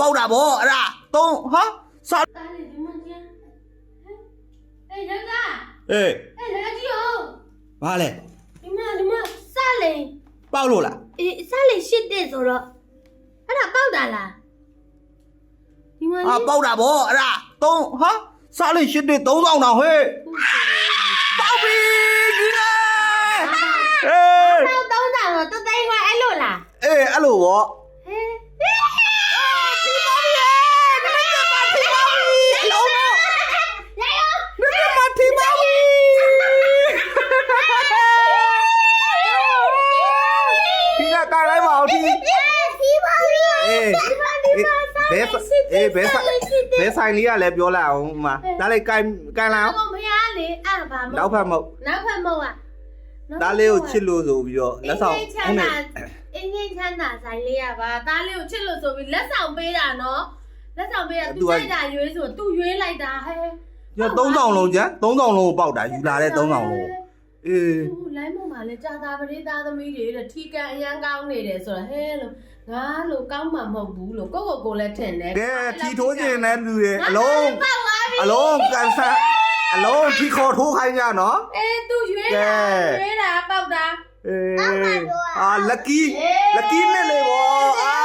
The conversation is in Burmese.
ပေါက်တာဗောအဲ့ဒါသုံးဟာစား တားလေဒီမကျန်ဟဲ့ယောက်ျား အေး ဟဲ့လာကြည့်အောင် ဘာလဲ ဒီမှာစလေ ပေါက်လို့လား အေးစလေရှစ်တဲ့ဆိုတော့အဲ့ဒါပေါက်တာလားဒီမှာ ပေါက်တာဗောအဲ့ဒါသုံးဟာစားလို့ရှစ်တဲ့3000တောင်ဟဲ့ပေါက်ပြီဒီလေအေး ပေါက်တော့တော့တတိုင်းကအဲ့လိုလား အေးအဲ့လိုဗော ဟဲ့ ဒီပါပြီဒီမှာထိပါပြီလုံးမ ရရော ဒီမှာထိပါပြီဒီကတိုင်လိုက်ပါဦးဒီ ဒီပါပြီ အေးဘဲဆိုင်လေးကလည်းပြောလိုက်အောင်မှာဒါလေးကန်လာအောင် မရလေအဲ့ဘာမ နောက်ဖက်မဟုတ် နောက်ဖက်မဟုတ်อ่ะ ဒါလေးကိုချစ်လို့ဆိုပြီးတော့လက်ဆောင် အင်းကြီးချမ်းသာဆိုင်လေးရပါသားလေးကိုချစ်လို့ဆိုပြီးလက်ဆောင်ပေးတာနော်လက်ဆောင်ပေးတာသူလိုက်တာရွေးဆိုသူရွေးလိုက်တာဟဲ့ ည3000လုံးကျန်3000လုံးကိုပေါက်တာယူလာတဲ့3000လုံးကိုအေး သူလိုင်းပေါ်မှာလဲကြာတာပရိသသမီးတွေတဲ့ထီကန်အရန်ကောင်းနေတယ်ဆိုတော့ဟဲလို့ငါလို့ကောင်းမှမဟုတ်ဘူးလို့ကိုလည်းထင်တယ် ကဲထီထိုးခြင်းနဲ့လူတွေအလုံးကန်ဆန်းအလုံးထီခေါ်ထိုးခိုင်းကြနော် အေးသူရွေးတာပေါက်တာ အေးအာလက်ကီနဲ့လေဗောအာ